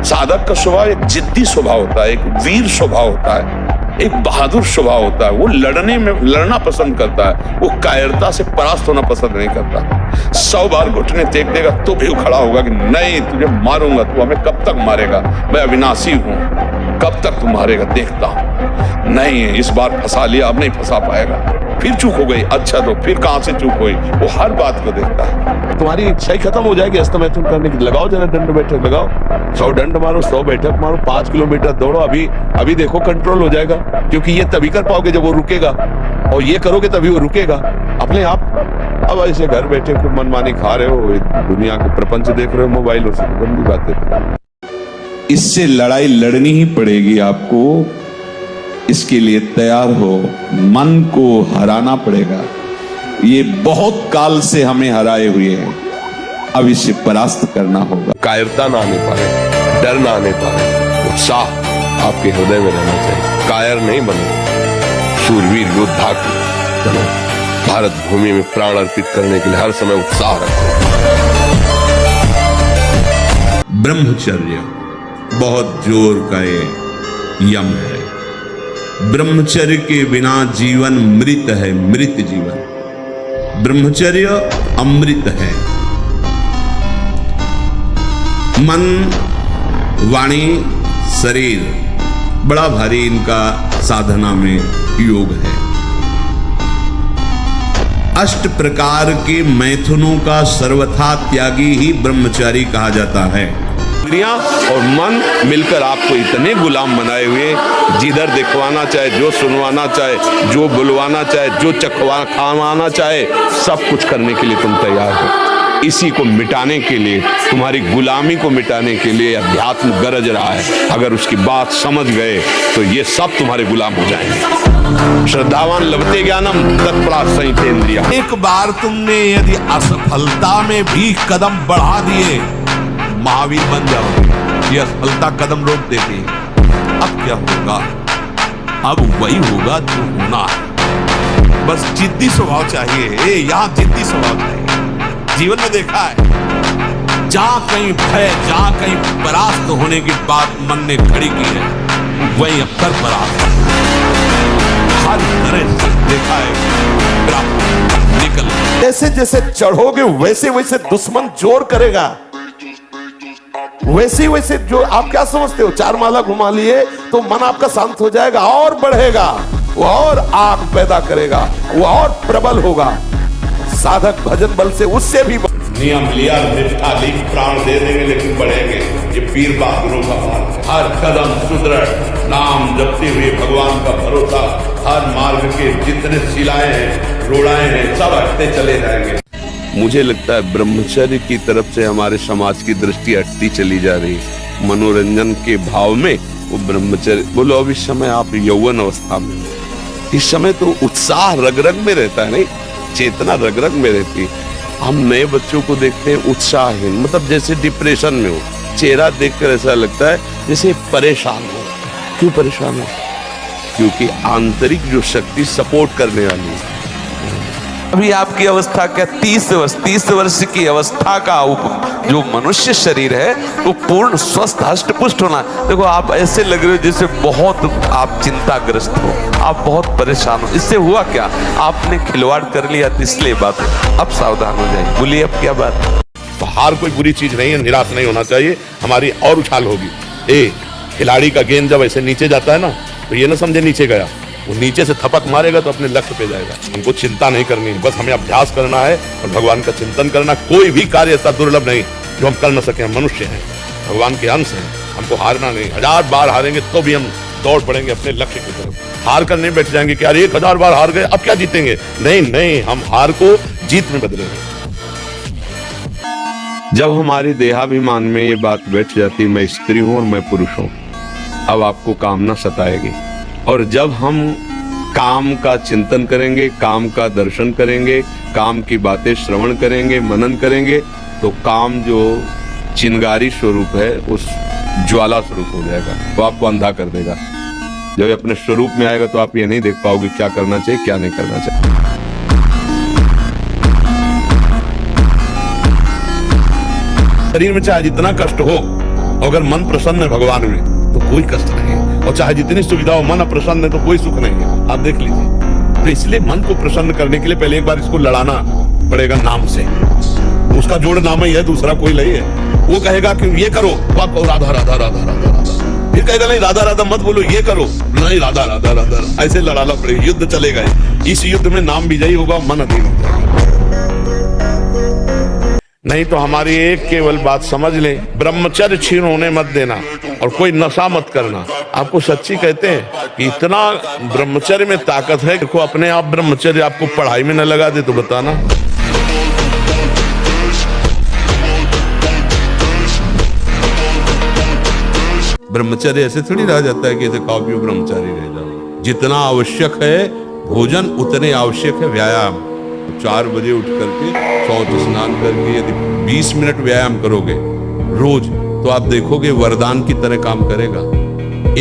साधक का स्वभाव एक जिद्दी स्वभाव होता है, एक वीर स्वभाव होता है, एक बहादुर स्वभाव होता है। वो लड़ना पसंद करता है, वो कायरता से परास्त होना पसंद नहीं करता। 100 बार घुटने टेक देगा तो भी वो खड़ा होगा कि नहीं, तुझे मारूंगा, तू हमें कब तक मारेगा, मैं अविनाशी हूं, कब तक तू मारेगा देखता हूं। नहीं, इस बार फंसा लिया, अब नहीं फंसा पाएगा, फिर चूक हो गई, अच्छा तो फिर कहां से चूक हुई, वो हर बात को देखता है। तुम्हारी इच्छा ही खत्म हो जाएगी अस्तमैथुन करने की, लगाओ जरा दंड बैठक लगाओ, 100 दंड मारो, 100 बैठक मारो, 5 किलोमीटर दौड़ो। अभी देखो कंट्रोल हो जाएगा, क्योंकि ये तभी कर पाओगे जब वो रुकेगा, और ये करोगे तभी वो रुकेगा अपने आप। अब ऐसे घर बैठे खूब मनमानी खा रहे हो, दुनिया के प्रपंच देख रहे हो मोबाइलों से, गंदी बातें। इससे लड़ाई लड़नी ही पड़ेगी आपको, इसके लिए तैयार हो, मन को हराना पड़ेगा। ये बहुत काल से हमें हराए हुए हैं, अब इसे परास्त करना होगा। कायरता ना आने पाए, डर ना आने पाए, उत्साह आपके हृदय में रहना चाहिए। कायर नहीं बनो, शूरवीर योद्धा बनो। भारत भूमि में प्राण अर्पित करने के लिए हर समय उत्साह रखो। ब्रह्मचर्य बहुत जोर का ये यम है। ब्रह्मचर्य के बिना जीवन मृत है, मृत जीवन। ब्रह्मचर्य अमृत है। मन, वाणी, शरीर, बड़ा भारी इनका साधना में योग है। 8 प्रकार के मैथुनों का सर्वथा त्यागी ही ब्रह्मचारी कहा जाता है। इंद्रियां और मन मिलकर आपको इतने गुलाम बनाए हुए, जिधर दिखवाना चाहे, जो सुनवाना चाहे, जो बुलवाना चाहे, जो खावाना चाहे, सब कुछ करने के लिए तुम तैयार हो। इसी को मिटाने के लिए, तुम्हारी गुलामी को मिटाने के लिए अध्यात्म गरज रहा है। अगर उसकी बात समझ गए तो ये सब तुम्हारे गुलाम हो जाएंगे। श्रद्धावान लभते ज्ञानम तत्परा संयतेन्द्रियः। एक बार तुमने यदि असफलता में भी कदम बढ़ा दिए, महावीर बन जाओगे। ये असफलता कदम रोक देती है। अब क्या होगा? अब वही होगा जो होना है। बस जिद्दी स्वभाव चाहिए। यहाँ जिद्दी स्वभाव चाहिए। जीवन में देखा है, जहां कहीं भय, जहां कहीं परास्त होने की बात मन ने खड़ी की है, वही अक्सर परास्त हर तरह से देखा है। निकल जैसे जैसे चढ़ोगे वैसे वैसे दुश्मन जोर करेगा, वैसे वैसे जो आप क्या समझते हो, 4 माला घुमा लिए तो मन आपका शांत हो जाएगा, और बढ़ेगा, वो और आग पैदा करेगा, वो और प्रबल होगा। साधक भजन बल से उससे भी नियम लिया, निष्ठा ली, प्राण दे देंगे लेकिन बढ़ेंगे। ये पीर बहादुरों का मार्ग है। हर कदम सुदृढ़ नाम जपते हुए भगवान का भरोसा, हर मार्ग के जितने शिलाएं हैं, रोड़ाएं हैं, सब हटते चले जाएंगे। मुझे लगता है ब्रह्मचर्य की तरफ से हमारे समाज की दृष्टि हटती चली जा रही है। मनोरंजन के भाव में वो ब्रह्मचर्य, बोलो अब इस समय आप यौवन अवस्था में, इस समय तो उत्साह रग रग में रहता है, नहीं चेतना रग रग में रहती है। हम नए बच्चों को देखते हैं उत्साहहीन, मतलब जैसे डिप्रेशन में हो, चेहरा देखकर ऐसा लगता है जैसे परेशान हो। क्यों परेशान हो? क्योंकि आंतरिक जो शक्ति सपोर्ट करने वाली है। अभी आपकी अवस्था क्या, 30 वर्ष की अवस्था का जो मनुष्य शरीर है वो पूर्ण स्वस्थ हष्ट पुष्ट होना। देखो आप ऐसे लग रहे हो जैसे बहुत आप चिंताग्रस्त हो, आप बहुत परेशान हो। इससे हुआ क्या, आपने खिलवाड़ कर लिया, इसलिए बात है। अब सावधान हो जाइए। बोलिए अब क्या बात। हार कोई बुरी चीज नहीं है, निराश नहीं होना चाहिए, हमारी और उछाल होगी। खिलाड़ी का गेंद जब ऐसे नीचे जाता है ना, तो ये ना समझे नीचे गया, वो नीचे से थपक मारेगा तो अपने लक्ष्य पे जाएगा। हमको चिंता नहीं करनी है, बस हमें अभ्यास करना है और भगवान का चिंतन करना। कोई भी कार्य ऐसा दुर्लभ नहीं जो हम कर न सके। हम मनुष्य हैं, भगवान के अंश हैं, हमको हारना नहीं। 1000 बार हारेंगे तो भी हम दौड़ पड़ेंगे अपने लक्ष्य की तरफ। हार कर नहीं बैठ जाएंगे कि यार 1000 बार हार गए, अब क्या जीतेंगे। नहीं, हम हार को जीत में बदलेंगे। जब हमारे देहाभिमान में ये बात बैठ जाती, मैं स्त्री हूं और मैं पुरुष हूं, अब आपको कामना सताएगी। और जब हम काम का चिंतन करेंगे, काम का दर्शन करेंगे, काम की बातें श्रवण करेंगे, मनन करेंगे, तो काम जो चिंगारी स्वरूप है उस ज्वाला स्वरूप हो जाएगा, वो आपको अंधा कर देगा। जब अपने स्वरूप में आएगा तो आप ये नहीं देख पाओगे क्या करना चाहिए, क्या नहीं करना चाहिए। शरीर में चाहे जितना कष्ट हो, अगर मन प्रसन्न है भगवान में तो कोई कष्ट नहीं है, और चाहे जितनी सुविधा हो, मन अप्रसन्न है तो कोई सुख नहीं है। आप देख लीजिए। तो इसलिए मन को प्रसन्न करने के लिए पहले एक बार इसको लड़ाना पड़ेगा नाम से। उसका जोड़ नाम ही है, दूसरा कोई नहीं है। वो कहेगा कि ये करो, तो आप कहो राधा राधा राधा राधा राधा, फिर कहेगा नहीं राधा राधा मत बोलो, ये करो, नहीं राधा राधा राधा, ऐसे लड़ाना पड़ेगा, युद्ध चलेगा। इस युद्ध में नाम विजयी होगा, मन अधीन हो जाएगा। नहीं तो हमारी एक केवल बात समझ ले, ब्रह्मचर्य छीन होने मत देना और कोई नशा मत करना। आपको सच्ची कहते हैं कि इतना ब्रह्मचर्य में ताकत है, देखो अपने आप ब्रह्मचर्य आपको पढ़ाई में न लगा दे तो बताना। ब्रह्मचर्य ऐसे थोड़ी रह जाता है कि ऐसे खाओ पियो ब्रह्मचारी रह जाओ। जितना आवश्यक है भोजन, उतने आवश्यक है व्यायाम। 4 बजे उठ करके शौच स्नान करके यदि 20 मिनट व्यायाम करोगे रोज, तो आप देखोगे वरदान की तरह काम करेगा।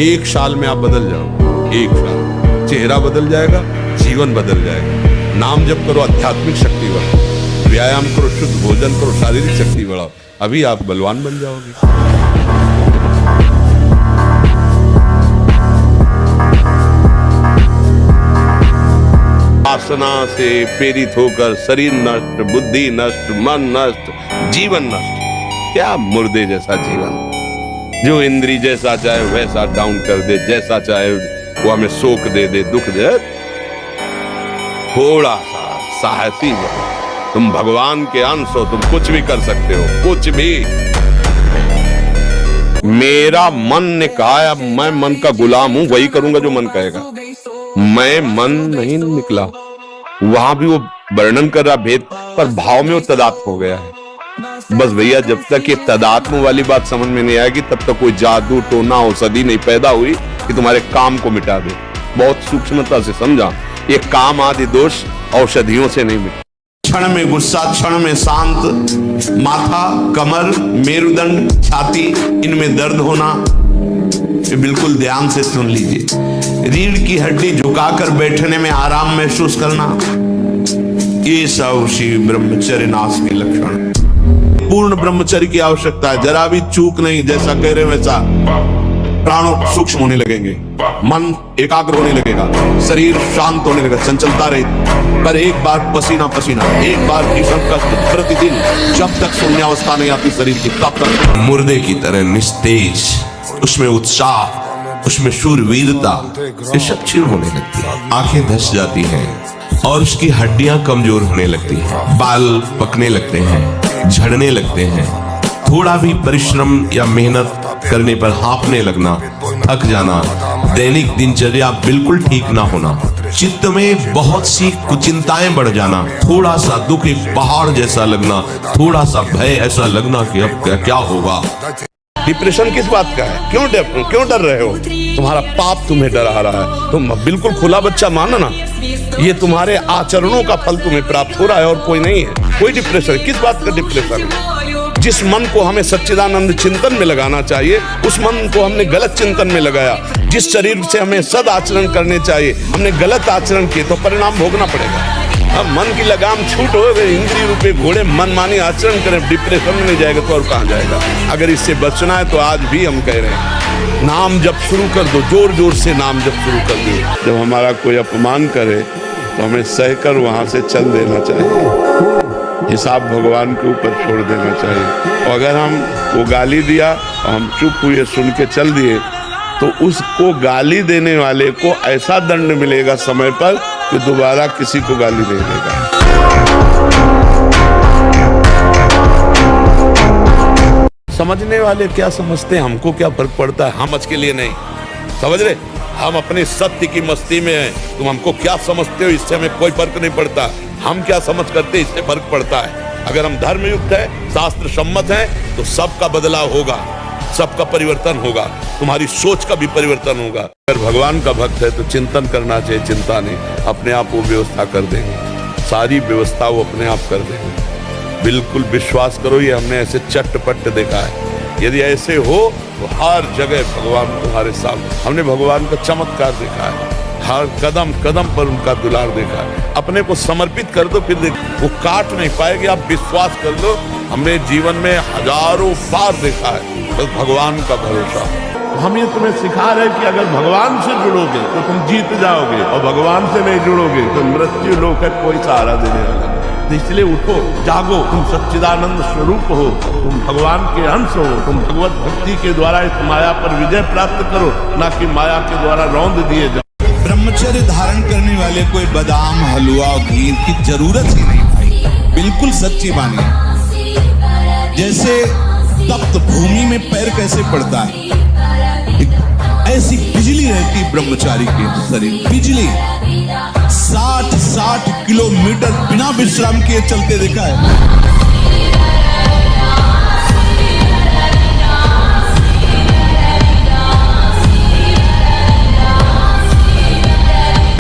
1 साल में आप बदल जाओगे। 1 साल चेहरा बदल जाएगा, जीवन बदल जाएगा। नाम जप करो, आध्यात्मिक शक्ति बढ़ाओ, व्यायाम करो, शुद्ध भोजन करो, शारीरिक शक्ति बढ़ाओ, अभी आप बलवान बन जाओगे। वासना से प्रेरित होकर शरीर नष्ट, बुद्धि नष्ट, मन नष्ट, जीवन नष्ट। क्या मुर्दे जैसा जीवन, जो इंद्री जैसा चाहे वैसा डाउन कर दे, जैसा चाहे वो हमें शोक दे दे, दुख दे। थोड़ा सा साहसी बनो, तुम भगवान के अंश हो, तुम कुछ भी कर सकते हो, कुछ भी। मेरा मन ने कहा मैं मन का गुलाम हूं, वही करूंगा जो मन कहेगा। मैं मन नहीं निकला, वहां भी वो वर्णन कर रहा भेद, पर भाव में वो तदात्म हो गया है। बस भैया जब तक ये तदात्म वाली बात समझ में नहीं आएगी, तब तक कोई जादू टोना औषधि नहीं पैदा हुई कि तुम्हारे काम को मिटा दे। बहुत सूक्ष्मता से समझा, ये काम आदि दोष औषधियों से नहीं मिटा। क्षण में गुस्सा, क्षण में शांत, माथा, कमर, मेरुदंड, छाती, इनमें दर्द होना, बिल्कुल ध्यान से सुन लीजिए। रीढ़ की हड्डी झुकाकर बैठने में आराम महसूस करना, ये सब शिव ब्रह्मचर्य नाश के लक्षण। पूर्ण ब्रह्मचर्य की आवश्यकता है, जरा भी चूक नहीं। जैसा कह रहे वैसा प्राण सूक्ष्म होने लगेंगे, मन एकाग्र होने लगेगा, शरीर शांत होने लगेगा, चंचलता रही। पर एक बार पसीना पसीना, एक बार भीषण कष्ट प्रतिदिन, जब तक शून्यावस्था नहीं आती शरीर की, तब तक मुर्दे की तरह निस्तेज, उसमें उत्साह, उसमें शूरवीरता, ये सब क्षीण होने लगती है। आंखें धस जाती हैं और उसकी हड्डियां कमजोर होने लगती हैं, बाल पकने लगते हैं, झड़ने लगते हैं। थोड़ा भी परिश्रम या मेहनत करने पर हाँफने लगना, थक जाना, दैनिक दिनचर्या बिल्कुल ठीक ना होना, चित्त में बहुत सी कुचिंताएं बढ़ जाना, थोड़ा सा दुख एक पहाड़ जैसा लगना, थोड़ा सा भय ऐसा लगना कि अब क्या होगा। डिप्रेशन किस बात का है? क्यों डर रहे हो? तुम्हारा पाप तुम्हें डरा रहा है। तुम बिल्कुल खुला बच्चा मानो ना, ये तुम्हारे आचरणों का फल तुम्हें प्राप्त हो रहा है और कोई नहीं है। कोई डिप्रेशन, किस बात का डिप्रेशन है? जिस मन को हमें सच्चिदानंद चिंतन में लगाना चाहिए, उस मन को हमने गलत चिंतन में लगाया। जिस शरीर से हमें सद आचरण करने चाहिए, हमने गलत आचरण किए तो परिणाम भोगना पड़ेगा। अब मन की लगाम छूट हो गई, इंद्रिय रूपे घोड़े मनमानी आचरण करें, डिप्रेशन में नहीं जाएगा तो और कहां जाएगा। अगर इससे बचना है तो आज भी हम कह रहे हैं, नाम जप शुरू कर दो, जोर जोर से नाम जप शुरू कर दो। जब हमारा कोई अपमान करे तो हमें सहकर वहां से चल देना चाहिए, हिसाब भगवान के ऊपर छोड़ देना चाहिए। और अगर हम वो गाली दिया और हम चुप हुए, सुन के चल दिए, तो उसको गाली देने वाले को ऐसा दंड मिलेगा समय पर कि दोबारा किसी को गाली नहीं देगा। समझने वाले क्या समझते हैं, हमको क्या फर्क पड़ता है, हम आज के लिए नहीं समझ रहे, हम अपने सत्य की मस्ती में हैं। तुम हमको क्या समझते हो, इससे हमें कोई फर्क नहीं पड़ता। हम क्या समझ करते इससे फर्क पड़ता है। अगर हम धर्मयुक्त है, शास्त्र सम्मत है, तो सबका बदलाव होगा, सबका परिवर्तन होगा, तुम्हारी सोच का भी परिवर्तन होगा। अगर भगवान का भक्त है तो चिंतन करना चाहिए, चिंता नहीं, अपने आप वो व्यवस्था कर देंगे, सारी व्यवस्था वो अपने आप कर देंगे। बिल्कुल विश्वास करो, ये हमने ऐसे चट्टपट देखा है। यदि ऐसे हो तो हर जगह भगवान तुम्हारे साथ। हमने भगवान का चमत्कार देखा है, हर कदम कदम पर उनका दुलार देखा है। अपने को समर्पित कर दो, फिर देख वो काट नहीं पाएगी। आप विश्वास कर लो, हमने जीवन में हजारों बार देखा है। बस भगवान का भरोसा। हम ये तुम्हें सिखा रहे हैं कि अगर भगवान से जुड़ोगे तो तुम जीत जाओगे, और भगवान से नहीं जुड़ोगे तो मृत्यु लोक है, कोई सहारा देने वाला नहीं। तो इसलिए उठो, जागो, तुम सच्चिदानंद स्वरूप हो, तुम भगवान के अंश हो, तुम भगवत भक्ति के द्वारा इस माया पर विजय प्राप्त करो, ना कि माया के द्वारा रौंद दिए जाओ। ब्रह्मचर्य धारण करने वाले कोई बादाम, हलवा, घी की जरूरत ही नहीं भाई, बिल्कुल सच्ची बानी है। जैसे तप्त भूमि में पैर कैसे पड़ता है, ऐसी बिजली रहती ब्रह्मचारी के शरीर। बिजली 60 किलोमीटर बिना विश्राम किए चलते देखा है।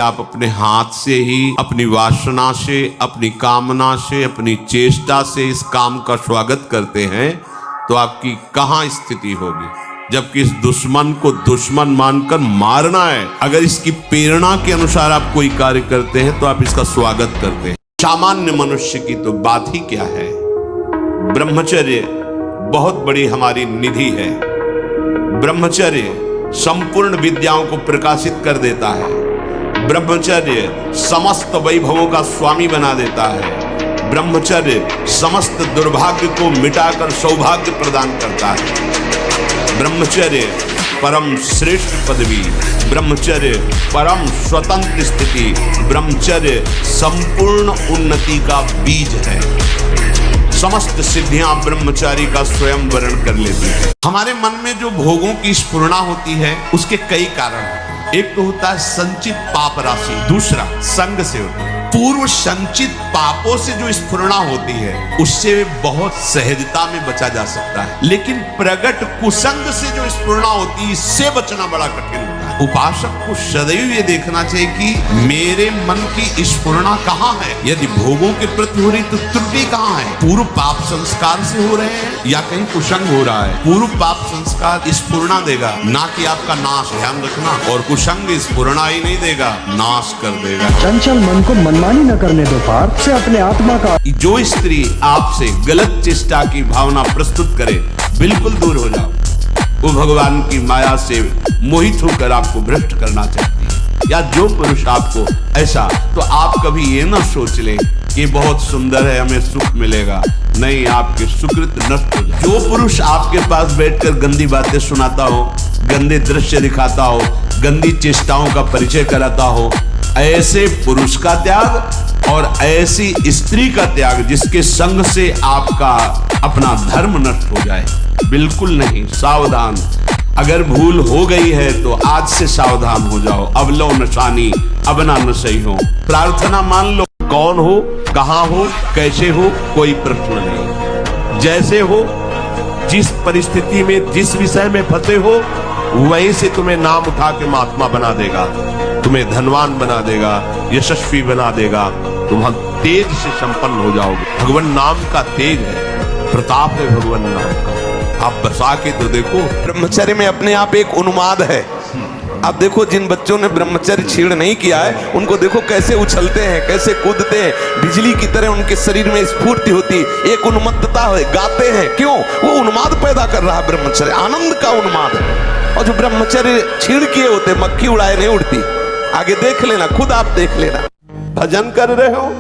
आप अपने हाथ से ही, अपनी वासना से, अपनी कामना से, अपनी चेष्टा से इस काम का स्वागत करते हैं तो आपकी कहां स्थिति होगी, जबकि इस दुश्मन को दुश्मन मानकर मारना है। अगर इसकी प्रेरणा के अनुसार आप कोई कार्य करते हैं तो आप इसका स्वागत करते हैं। सामान्य मनुष्य की तो बात ही क्या है। ब्रह्मचर्य बहुत बड़ी हमारी निधि है। ब्रह्मचर्य संपूर्ण विद्याओं को प्रकाशित कर देता है। ब्रह्मचर्य समस्त वैभवों का स्वामी बना देता है। ब्रह्मचर्य समस्त दुर्भाग्य को मिटाकर सौभाग्य प्रदान करता है। ब्रह्मचर्य परम श्रेष्ठ पदवी, ब्रह्मचर्य परम स्वतंत्र स्थिति, ब्रह्मचर्य संपूर्ण उन्नति का बीज है। समस्त सिद्धियां ब्रह्मचारी का स्वयं वर्ण कर लेती है। हमारे मन में जो भोगों की स्फुरणा होती है उसके कई कारण हैं। एक तो होता है संचित पाप राशि, दूसरा संग से होता है। पूर्व संचित पापों से जो स्फुरणा होती है उससे बहुत सहजता में बचा जा सकता है, लेकिन प्रगट कुसंग से जो स्फुरणा होती है इससे बचना बड़ा कठिन होता है। उपासक को सदैव ये देखना चाहिए कि मेरे मन की स्फुरणा कहाँ है। यदि भोगों के प्रति हो रही तो त्रुटि कहाँ है। पूर्व पाप संस्कार से हो रहे हैं या कहीं कुसंग हो रहा है। पूर्व पाप संस्कार स्फुरणा देगा, ना कि आपका नाश, ध्यान रखना, और कुसंग स्फुरणा ही नहीं देगा, नाश कर देगा। चंचल मन को मनमानी न करने दो पार्थ से अपने आत्मा का। जो स्त्री आपसे गलत चेष्टा की भावना प्रस्तुत करे बिल्कुल दूर हो जाओ। वो भगवान की माया से मोहित होकर आपको भ्रष्ट करना चाहती है। या जो पुरुष आपको ऐसा, तो आप कभी ये ना सोच लें कि बहुत सुंदर है हमें सुख मिलेगा। नहीं, आपके सुकृत नष्ट हो जाए। जो पुरुष आपके पास बैठकर गंदी बातें सुनाता हो, गंदे दृश्य दिखाता हो, गंदी चेष्टाओं का परिचय कराता हो, ऐसे पुरुष का त्याग और ऐसी स्त्री का त्याग जिसके संग से आपका अपना धर्म नष्ट हो जाए, बिल्कुल नहीं। सावधान। अगर भूल हो गई है तो आज से सावधान हो जाओ। अब लो नशानी, अब ना नशई हो। प्रार्थना मान लो। कौन हो, कहां हो, कैसे हो, कोई प्रश्न नहीं। जैसे हो, जिस परिस्थिति में, जिस विषय में फंसे हो, वहीं से तुम्हें नाम उठा के महात्मा बना देगा, तुम्हें धनवान बना देगा, यशस्वी बना देगा। तुम तेज से संपन्न हो जाओगे। भगवान नाम का तेज है, प्रताप है भगवान नाम का। आप बसा के तो देखो। ब्रह्मचर्य में अपने आप एक उन्माद है। आप देखो, जिन बच्चों ने ब्रह्मचर्य छीण नहीं किया है उनको देखो कैसे उछलते हैं, कैसे कूदते हैं, बिजली की तरह उनके शरीर में स्फूर्ति होती, एक उन्मत्तता है, गाते हैं। क्यों? वो उन्माद पैदा कर रहा है ब्रह्मचर्य, आनंद का उन्माद है। और जो ब्रह्मचर्य छीण किए होते, मक्खी उड़ाए नहीं उड़ती। आगे देख लेना, खुद आप देख लेना। भजन कर रहे हो,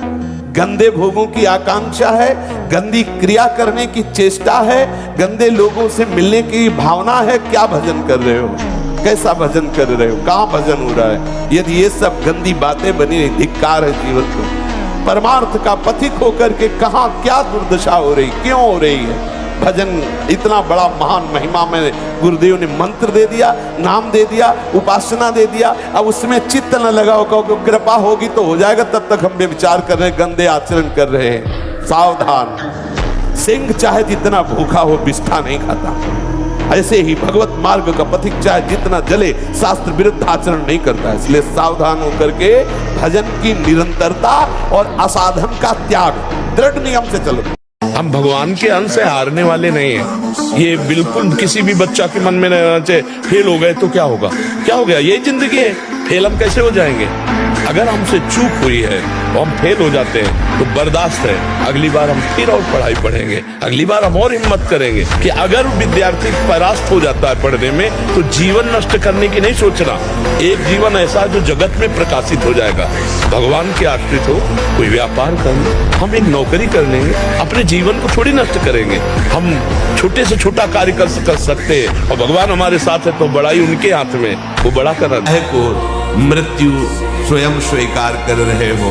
गंदे भोगों की आकांक्षा है, गंदी क्रिया करने की चेष्टा है, गंदे लोगों से मिलने की भावना है, क्या भजन कर रहे हो? कैसा भजन कर रहे हो? कहां भजन हो रहा है? यदि ये सब गंदी बातें बनी रही, धिक्कार है जीवन को। परमार्थ का पथिक होकर के कहां क्या दुर्दशा हो रही, क्यों हो रही है? भजन इतना बड़ा महान महिमा में गुरुदेव ने मंत्र दे दिया, नाम दे दिया, उपासना दे दिया। अब उसमें चित्त न लगाओ, कहो कृपा होगी तो हो जाएगा, तब तक हम विचार कर रहे हैं, गंदे आचरण कर रहे हैं। सावधान। सिंह चाहे जितना भूखा हो बिष्ठा नहीं खाता, ऐसे ही भगवत मार्ग का पथिक चाहे जितना जले शास्त्र विरुद्ध आचरण नहीं करता। इसलिए सावधान होकर के भजन की निरंतरता और असाधन का त्याग दृढ़ नियम से चलो। हम भगवान के अंश से हारने वाले नहीं हैं। ये बिल्कुल किसी भी बच्चा के मन में नहीं रहना चाहिए। फेल हो गए तो क्या होगा? क्या हो गया? यही जिंदगी है। फेल हम कैसे हो जाएंगे? अगर हमसे चूक हुई है तो हम फेल हो जाते हैं तो बर्दाश्त है, अगली बार हम फिर और पढ़ाई पढ़ेंगे, अगली बार हम और हिम्मत करेंगे कि अगर विद्यार्थी परास्त हो जाता है पढ़ने में तो जीवन नष्ट करने की नहीं सोचना। एक जीवन ऐसा है जो जगत में प्रकाशित हो जाएगा। भगवान के आश्रित हो, कोई व्यापार कर ले, हम एक नौकरी कर लेंगे, अपने जीवन को थोड़ी नष्ट करेंगे। हम छोटे से छोटा कार्य कर सकते हैं और भगवान हमारे साथ है तो बड़ाई उनके हाथ में, वो बड़ा कर को मृत्यु स्वयं स्वीकार कर रहे हो।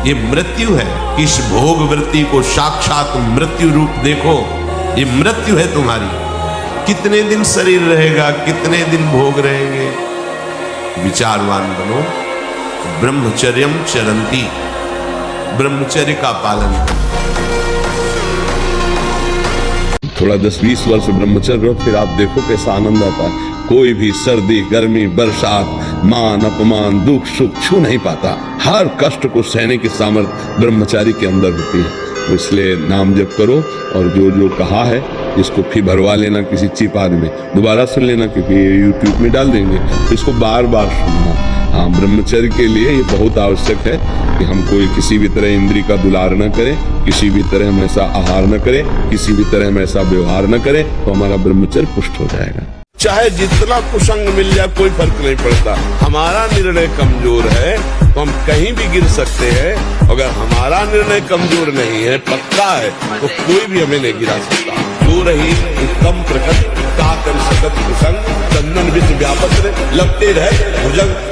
ये मृत्यु है, इस भोग वृत्ति को साक्षात मृत्यु रूप देखो। ये मृत्यु है तुम्हारी। कितने दिन शरीर रहेगा, कितने दिन भोग रहेंगे? विचारवान बनो। ब्रह्मचर्यम चरंती, ब्रह्मचर्य का पालन करो। थोड़ा 10-20 वर्ष ब्रह्मचर्य रहो, फिर आप देखो कैसा आनंद आता है। कोई भी सर्दी, गर्मी, बरसात, मान, अपमान, दुख, सुख छू नहीं पाता। हर कष्ट को सहने की सामर्थ्य ब्रह्मचारी के अंदर होती है। इसलिए नाम जप करो और जो जो कहा है इसको फिर भरवा लेना किसी चिप आदि में, दोबारा सुन लेना क्योंकि ये यूट्यूब में डाल देंगे, इसको बार बार सुनना। हाँ, ब्रह्मचर्य के लिए ये बहुत आवश्यक है कि हम कोई किसी भी तरह इंद्री का दुलार न करें, किसी भी तरह हम ऐसा आहार न करें, किसी भी तरह हम ऐसा व्यवहार न करें, तो हमारा ब्रह्मचर्य पुष्ट हो जाएगा। चाहे जितना कुसंग मिल जाए कोई फर्क नहीं पड़ता। हमारा निर्णय कमजोर है तो हम कहीं भी गिर सकते हैं। अगर हमारा निर्णय कमजोर नहीं है, पक्का है, तो कोई भी हमें नहीं गिरा सकता। जो रही उत्तम प्रकट का कर सकत कुसंग, चंदन विष व्यापक लगते रहे भुजंग।